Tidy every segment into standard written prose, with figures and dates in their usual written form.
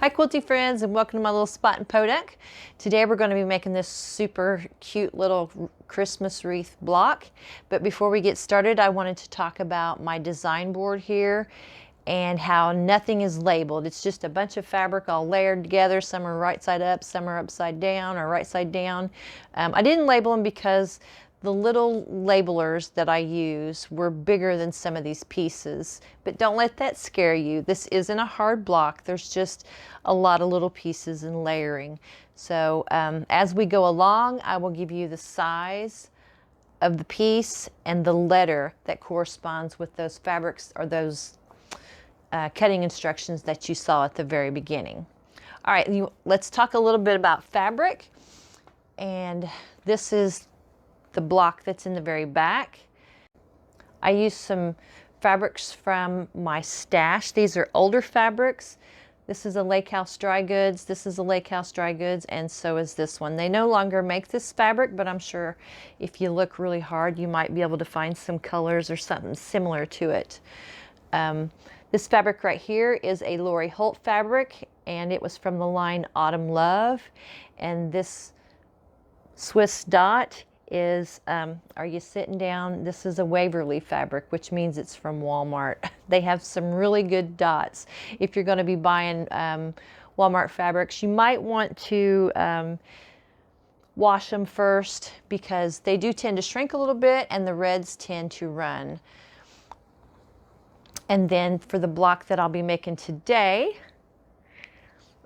Hi quilty friends, and welcome to my little spot in Podunk. Today we're going to be making this super cute little Christmas wreath block. But before we get started, I wanted to talk about my design board here and how nothing is labeled. It's just a bunch of fabric all layered together. Some are right side up, some are upside down or right side down. I didn't label them because the little labelers that I use were bigger than some of these pieces, but don't let that scare you. This isn't a hard block. There's just a lot of little pieces and layering. So as we go along, I will give you the size of the piece and the letter that corresponds with those fabrics or those cutting instructions that you saw at the very beginning. All right, let's talk a little bit about fabric. And this is the block that's in the very back. I use some fabrics from my stash. These are older fabrics. This is a Lake House Dry Goods. This is a Lake House Dry Goods, and so is this one. They no longer make this fabric, but I'm sure if you look really hard, you might be able to find some colors or something similar to it. This fabric right here is a Lori Holt fabric, and it was from the line Autumn Love. And this Swiss dot is, are you sitting down? This is a Waverly fabric, which means it's from Walmart. They have some really good dots. If you're going to be buying Walmart fabrics, you might want to wash them first because they do tend to shrink a little bit and the reds tend to run. And then for the block that I'll be making today,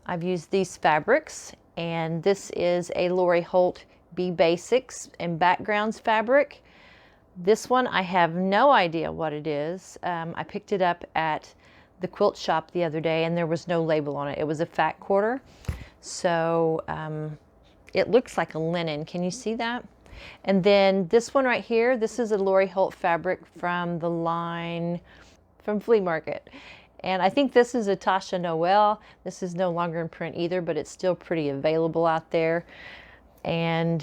I've used these fabrics, and this is a Lori Holt Be Basics and Backgrounds fabric. This one I have no idea what it is. I picked it up at the quilt shop the other day and there was no label on it. It was a fat quarter. So it looks like a linen. Can you see that? And then this one right here, this is a Lori Holt fabric from the line from Flea Market. And I think this is a Tasha Noel. This is no longer in print either, but it's still pretty available out there. And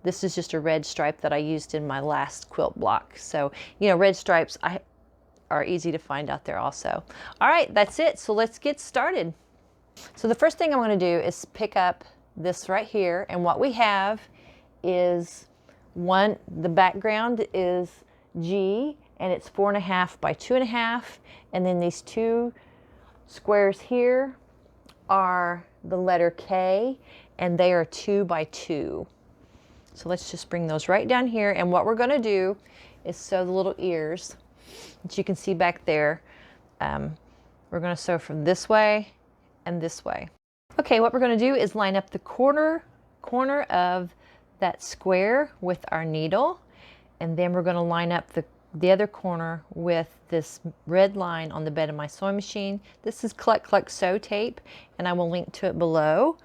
this is just a red stripe that I used in my last quilt block. So, you know, red stripes are easy to find out there also. All right, that's it. So let's get started. So the first thing I'm going to do is pick up this right here. And what we have is the background is G, and it's 4.5 by 2.5. And then these two squares here are the letter K, and they are 2 by 2. So let's just bring those right down here. And what we're going to do is sew the little ears that you can see back there. We're going to sew from this way and this way. Okay, what we're going to do is line up the corner of that square with our needle, and then we're going to line up the other corner with this red line on the bed of my sewing machine. This is Cluck Cluck Sew tape, and I will link to it below.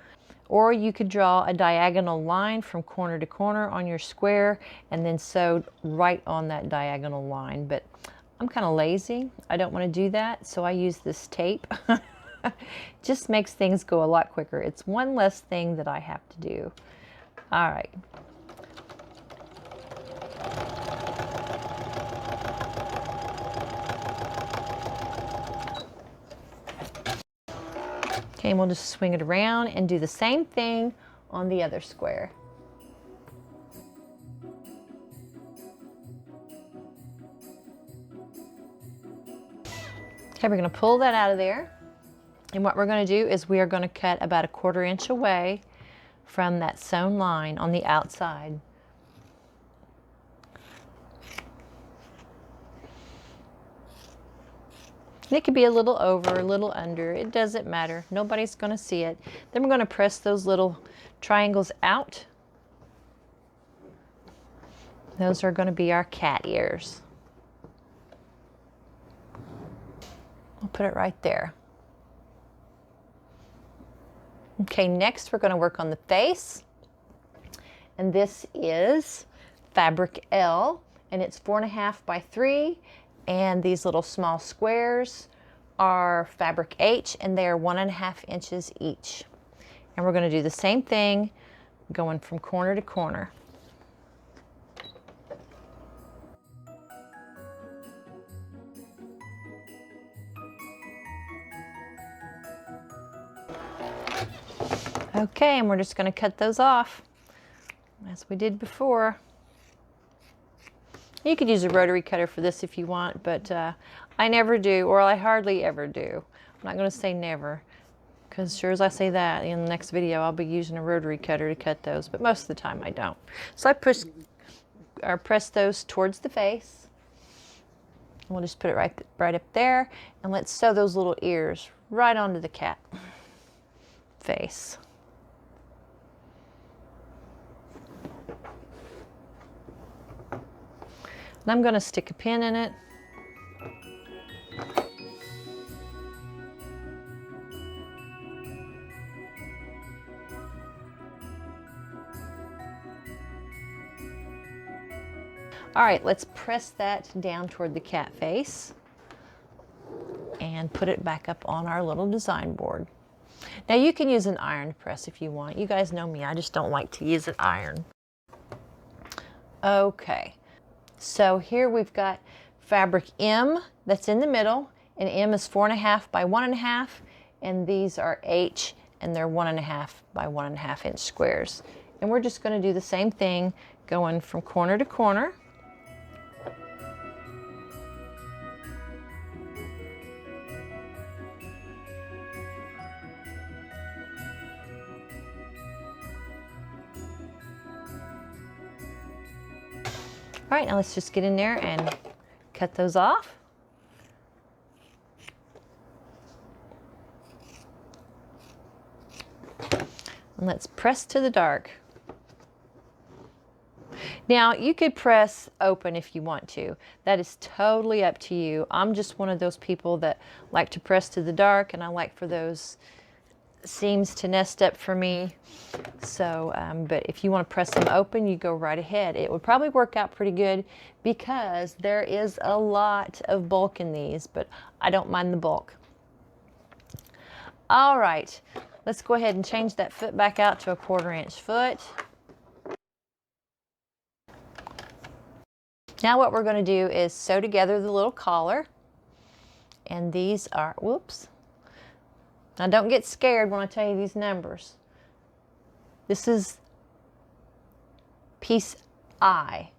Or you could draw a diagonal line from corner to corner on your square and then sew right on that diagonal line. But I'm kind of lazy. I don't want to do that, so I use this tape. Just makes things go a lot quicker. It's one less thing that I have to do. All right. Okay, and we'll just swing it around and do the same thing on the other square. Okay, we're going to pull that out of there. And what we're going to do is we are going to cut about a 1/4 inch away from that sewn line on the outside. It could be a little over, a little under. It doesn't matter. Nobody's going to see it. Then we're going to press those little triangles out. Those are going to be our cat ears. We'll put it right there. Okay, next we're going to work on the face. And this is fabric L, and it's 4.5 by 3. And these little small squares are fabric H, and they are 1.5 inches each. And we're going to do the same thing going from corner to corner. Okay, and we're just going to cut those off as we did before. You could use a rotary cutter for this if you want, but I never do, or I hardly ever do. I'm not going to say never, because sure as I say that, in the next video I'll be using a rotary cutter to cut those, but most of the time I don't. So I press those towards the face. We'll just put it right up there, and let's sew those little ears right onto the cat face. And I'm going to stick a pin in it. All right, let's press that down toward the cat face and put it back up on our little design board. Now you can use an iron press if you want. You guys know me, I just don't like to use an iron. Okay, so here we've got fabric M that's in the middle, and M is 4.5 by 1.5, and these are H, and they're 1.5 by 1.5 inch squares. And we're just going to do the same thing, going from corner to corner. All right, now let's just get in there and cut those off. And let's press to the dark. Now you could press open if you want to. That is totally up to you. I'm just one of those people that like to press to the dark, and I like for those seams to nest up for me. So, but if you want to press them open, you go right ahead. It would probably work out pretty good because there is a lot of bulk in these, but I don't mind the bulk. All right, let's go ahead and change that foot back out to a 1/4 inch foot. Now what we're going to do is sew together the little collar, and these are, whoops. Now don't get scared when I tell you these numbers. This is piece I,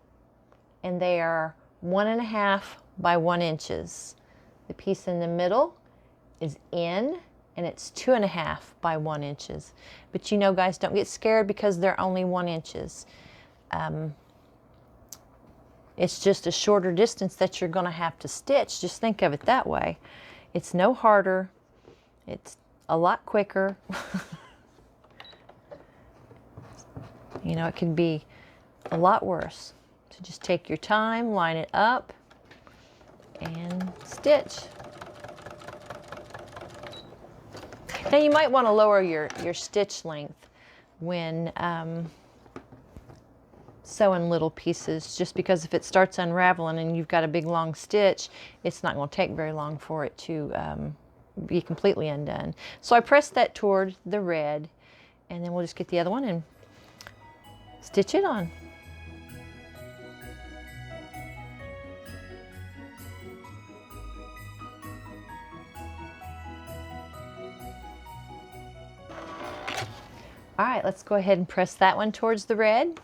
and they are 1.5 by 1 inches. The piece in the middle is N, and it's 2.5 by 1 inches. But you know, guys, don't get scared because they're only 1 inches. It's just a shorter distance that you're going to have to stitch. Just think of it that way. It's no harder. It's a lot quicker. You know, it can be a lot worse. So just take your time, line it up, and stitch. Now you might want to lower your stitch length when sewing little pieces, just because if it starts unraveling and you've got a big long stitch, it's not going to take very long for it to be completely undone. So I press that toward the red, and then we'll just get the other one and stitch it on. All right, let's go ahead and press that one towards the red.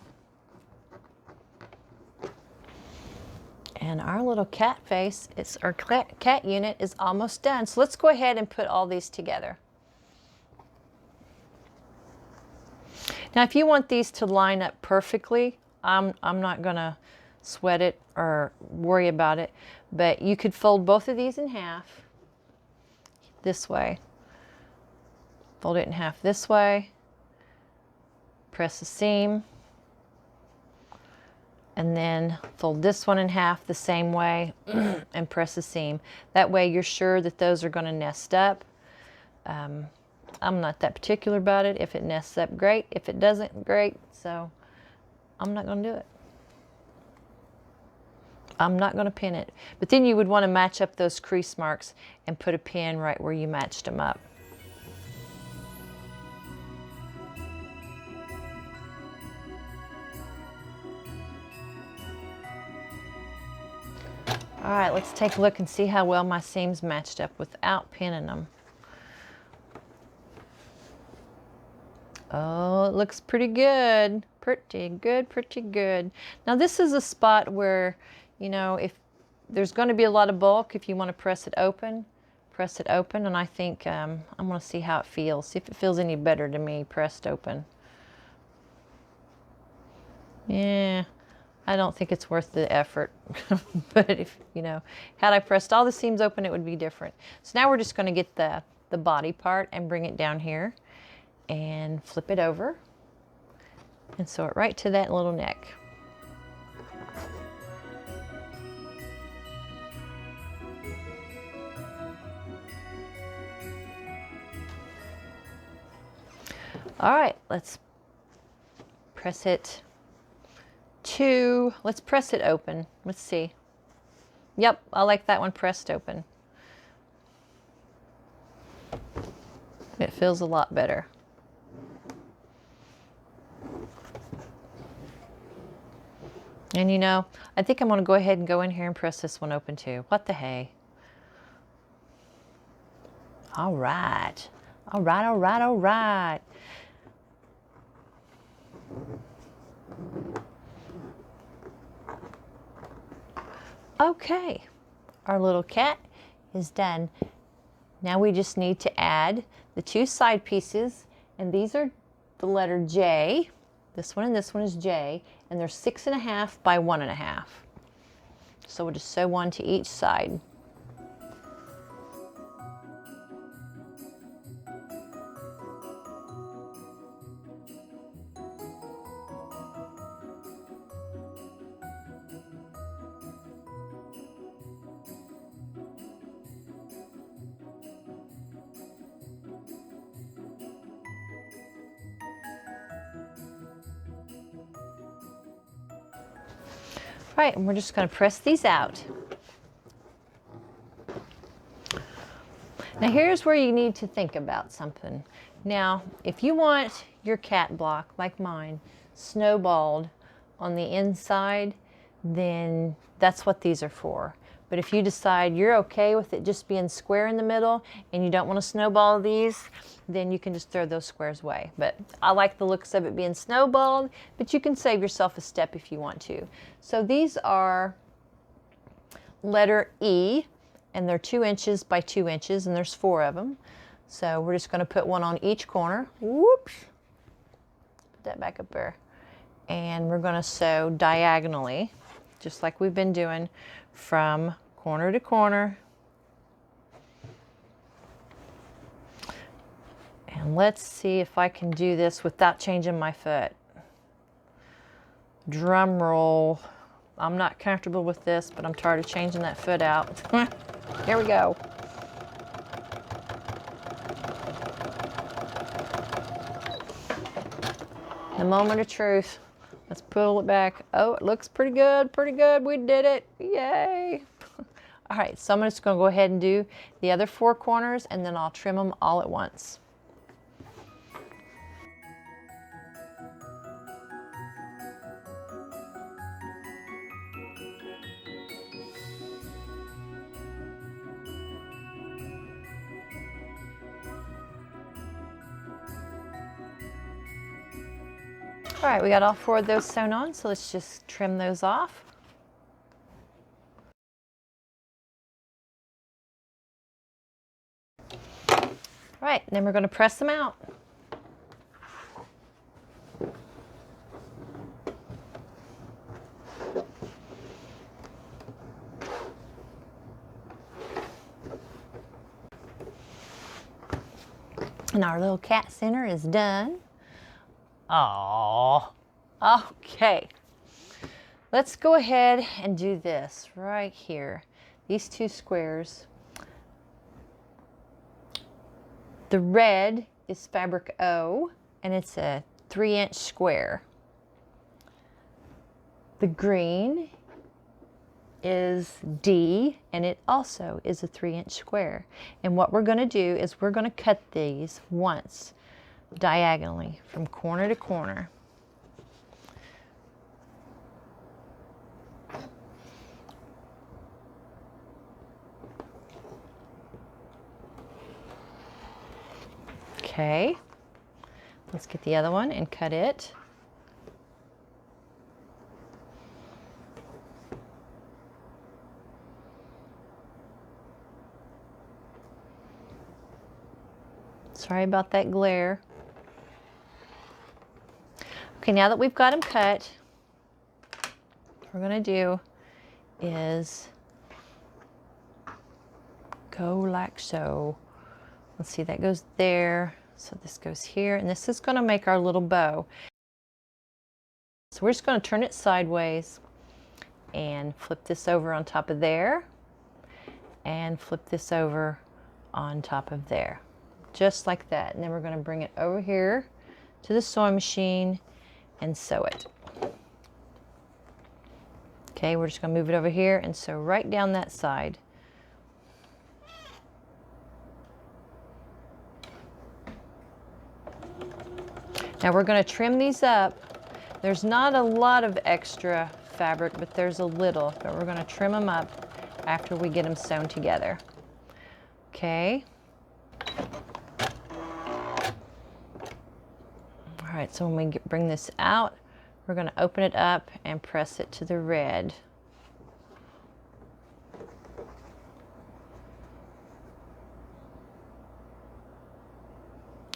And our little cat face, our cat unit is almost done. So let's go ahead and put all these together. Now, if you want these to line up perfectly, I'm not gonna sweat it or worry about it, but you could fold both of these in half this way. Fold it in half this way, press the seam, and then fold this one in half the same way and press the seam. That way you're sure that those are going to nest up. I'm not that particular about it. If it nests up, great. If it doesn't, great. So I'm not going to do it. I'm not going to pin it. But then you would want to match up those crease marks and put a pin right where you matched them up. All right, let's take a look and see how well my seams matched up without pinning them. Oh, it looks pretty good. Pretty good, pretty good. Now this is a spot where, you know, if there's going to be a lot of bulk, if you want to press it open, and I think I'm going to see how it feels, see if it feels any better to me pressed open. Yeah, I don't think it's worth the effort. But if, you know, had I pressed all the seams open, it would be different. So now we're just going to get the body part and bring it down here and flip it over and sew it right to that little neck. All right, let's press it let's press it open. Let's see. Yep, I like that one pressed open. It feels a lot better. And you know, I think I'm going to go ahead and go in here and press this one open too. What the hey? All right. All right, all right, all right. Okay, our little cat is done. Now we just need to add the two side pieces, and these are the letter J. This one and this one is J, and they're 6.5 by 1.5. So we'll just sew one to each side. Right, and we're just going to press these out. Now here's where you need to think about something. Now, if you want your cat block, like mine, snowballed on the inside, then that's what these are for. But if you decide you're okay with it just being square in the middle and you don't want to snowball these, then you can just throw those squares away. But I like the looks of it being snowballed, but you can save yourself a step if you want to. So these are letter E, and they're 2 inches by 2 inches, and there's 4 of them. So we're just going to put one on each corner. Whoops. Put that back up there. And we're going to sew diagonally, just like we've been doing, from corner to corner. And let's see if I can do this without changing my foot. Drum roll. I'm not comfortable with this, but I'm tired of changing that foot out. Here we go. The moment of truth. Let's pull it back. Oh, it looks pretty good, pretty good. We did it. Yay. All right, so I'm just going to go ahead and do the other 4 corners, and then I'll trim them all at once. All right, we got all 4 of those sewn on, so let's just trim those off. All right, then we're going to press them out. And our little cat center is done. Oh, okay. Let's go ahead and do this right here. These 2 squares. The red is fabric O, and it's a 3-inch square. The green is D, and it also is a 3-inch square. And what we're going to do is we're going to cut these once diagonally from corner to corner. Okay, Let's get the other one and cut it. Sorry about that glare. Okay, now that we've got them cut, what we're going to do is go like so. Let's see, that goes there. So this goes here, and this is going to make our little bow. So we're just going to turn it sideways and flip this over on top of there, and flip this over on top of there. Just like that. And then we're going to bring it over here to the sewing machine and sew it. Okay, we're just going to move it over here and sew right down that side. Now we're going to trim these up. There's not a lot of extra fabric, but there's a little. But we're going to trim them up after we get them sewn together. Okay. All right, so when we bring this out, we're going to open it up and press it to the red.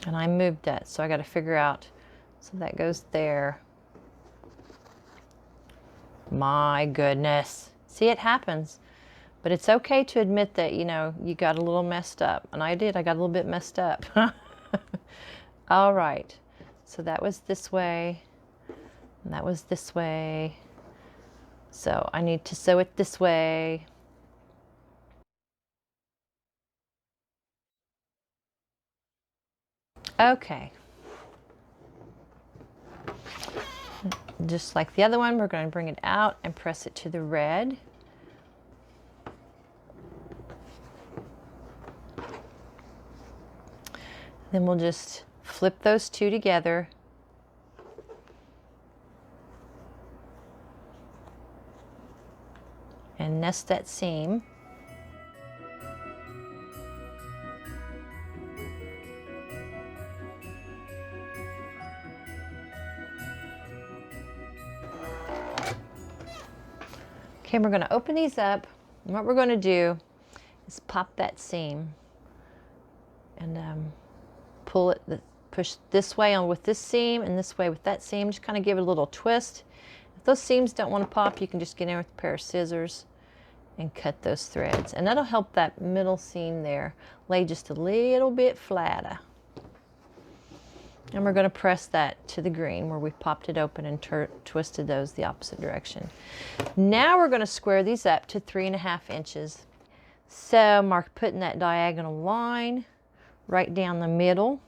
And I moved that, so I got to figure out, so that goes there. My goodness. See, it happens. But it's okay to admit that, you know, you got a little messed up. And I did, I got a little bit messed up. All right. So that was this way, and that was this way. So I need to sew it this way. Okay. Just like the other one, we're going to bring it out and press it to the red. Then we'll just flip those two together. And nest that seam. Okay, we're going to open these up, and what we're going to do is pop that seam and pull it, push this way on with this seam and this way with that seam. Just kind of give it a little twist. If those seams don't want to pop, you can just get in with a pair of scissors and cut those threads, and that'll help that middle seam there lay just a little bit flatter. And we're going to press that to the green where we popped it open and twisted those the opposite direction. Now we're going to square these up to 3.5 inches. So putting that diagonal line right down the middle,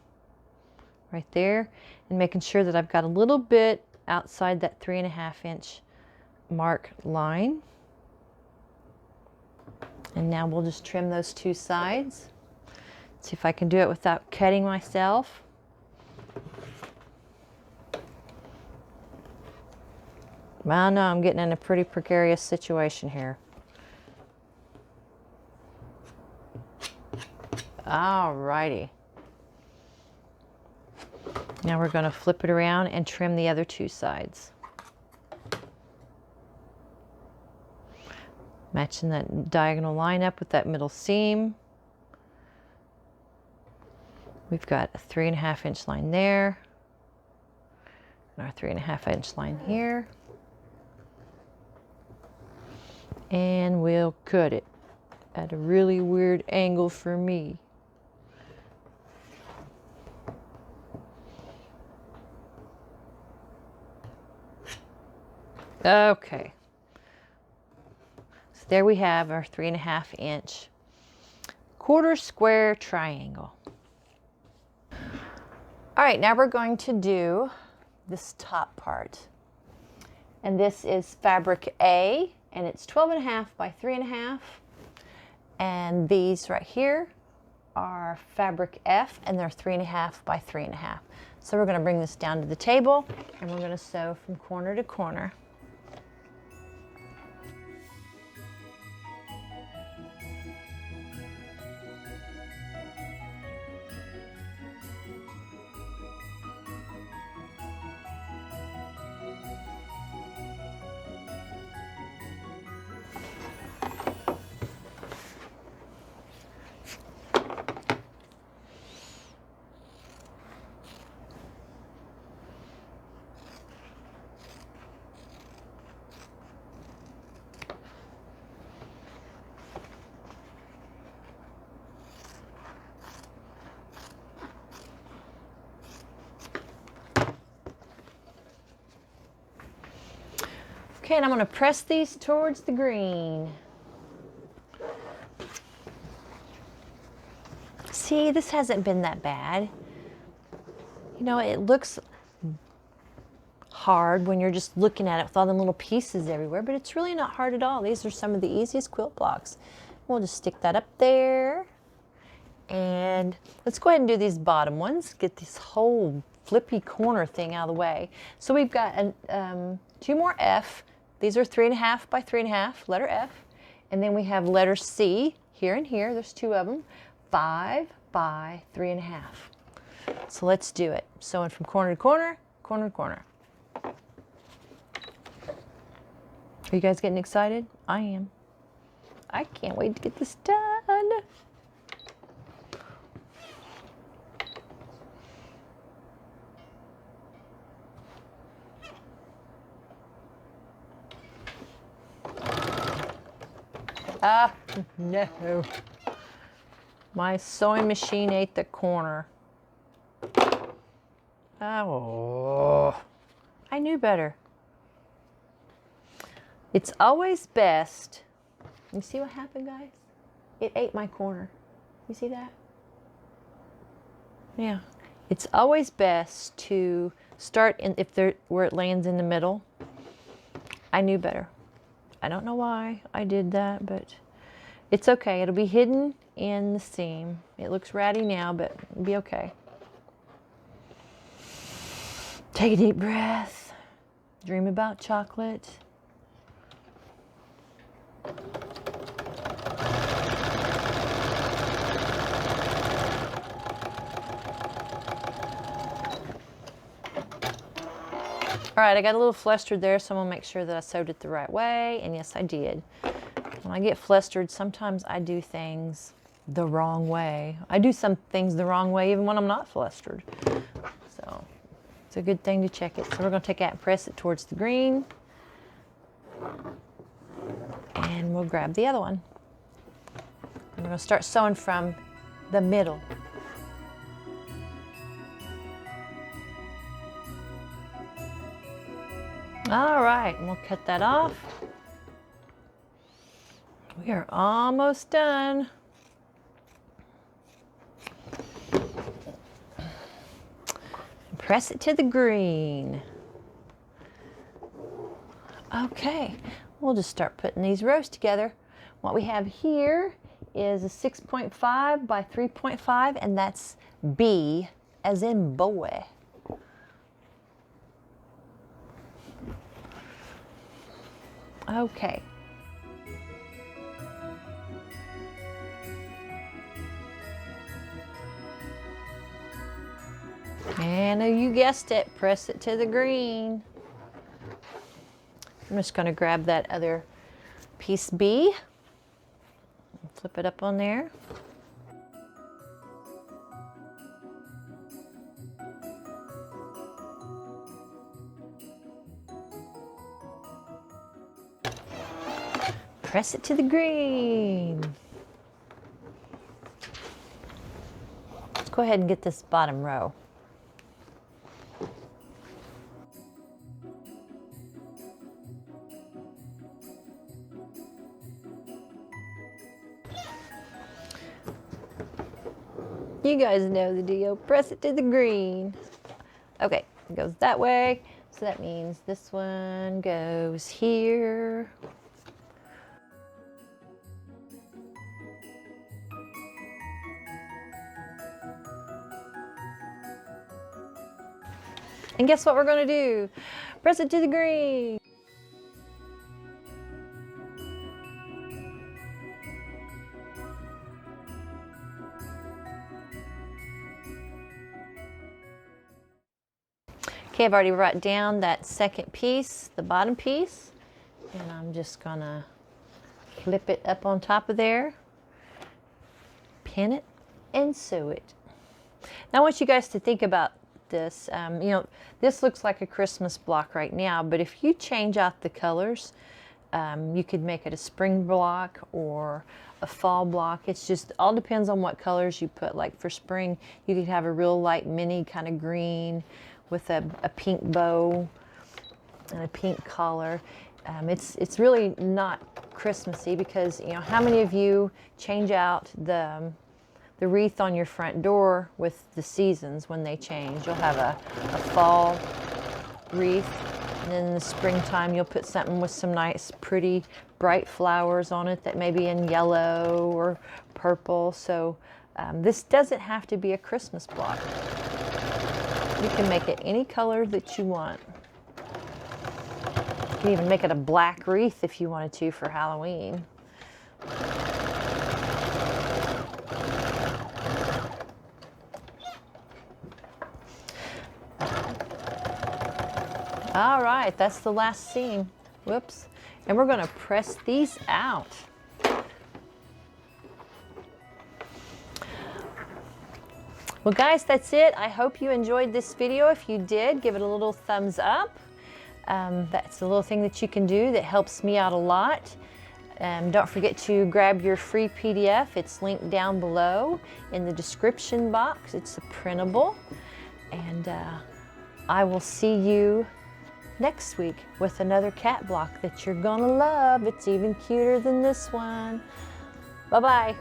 right there, and making sure that I've got a little bit outside that 3.5 inch mark line. And now we'll just trim those two sides. See if I can do it without cutting myself. I know I'm getting in a pretty precarious situation here. All righty. Now we're going to flip it around and trim the other two sides. Matching that diagonal line up with that middle seam. We've got a 3.5 inch line there, and our 3.5 inch line here. And we'll cut it at a really weird angle for me. Okay. So there we have our 3.5 inch quarter square triangle. All right, now we're going to do this top part. And this is fabric A, and it's 12.5 by 3.5. And these right here are fabric F, and they're 3.5 by 3.5. So we're going to bring this down to the table, and we're going to sew from corner to corner. Okay, and I'm going to press these towards the green. See, this hasn't been that bad. You know, it looks hard when you're just looking at it with all them little pieces everywhere, but it's really not hard at all. These are some of the easiest quilt blocks. We'll just stick that up there. And let's go ahead and do these bottom ones. Get this whole flippy corner thing out of the way. So we've got two more F. These are 3.5 by 3.5, letter F. And then we have letter C here and here. There's two of them. 5 by 3.5. So let's do it. Sewing from corner to corner, corner to corner. Are you guys getting excited? I am. I can't wait to get this done. Ah, no. My sewing machine ate the corner. Oh, I knew better. It's always best. You see what happened, guys? It ate my corner. You see that? Yeah. It's always best to start in where it lands in the middle. I knew better. I don't know why I did that, but it's okay. It'll be hidden in the seam. It looks ratty now, but it'll be okay. Take a deep breath. Dream about chocolate. All right, I got a little flustered there, so I'm gonna make sure that I sewed it the right way, and yes, I did. When I get flustered, sometimes I do things the wrong way. I do some things the wrong way even when I'm not flustered. So it's a good thing to check it. So we're gonna take that and press it towards the green. And we'll grab the other one. And we're gonna start sewing from the middle. All right, and we'll cut that off. We are almost done. Press it to the green. Okay, we'll just start putting these rows together. What we have here is a 6.5 by 3.5, and that's B as in boy. Okay. And you guessed it, press it to the green. I'm just going to grab that other piece B, flip it up on there. Press it to the green. Let's go ahead and get this bottom row. You guys know the deal. Press it to the green. Okay, it goes that way. So that means this one goes here. And guess what we're going to do? Press it to the green. Okay, I've already brought down that second piece, the bottom piece, and I'm just going to flip it up on top of there, pin it, and sew it. Now I want you guys to think about this. You know, this looks like a Christmas block right now, but if you change out the colors, you could make it a spring block or a fall block. It's just all depends on what colors you put. Like for spring, you could have a real light mini kind of green with a pink bow and a pink collar. It's really not Christmassy because, you know, how many of you change out the wreath on your front door with the seasons when they change? You'll have a fall wreath, and then in the springtime you'll put something with some nice pretty bright flowers on it that may be in yellow or purple. So this doesn't have to be a Christmas block. You can make it any color that you want. You can even make it a black wreath if you wanted to for Halloween. All right, that's the last seam. Whoops. And we're going to press these out. Well, guys, that's it. I hope you enjoyed this video. If you did, give it a little thumbs up. That's a little thing that you can do that helps me out a lot. Don't forget to grab your free PDF. It's linked down below in the description box. It's a printable. And I will see you next week with another cat block that you're gonna love. It's even cuter than this one. Bye-bye.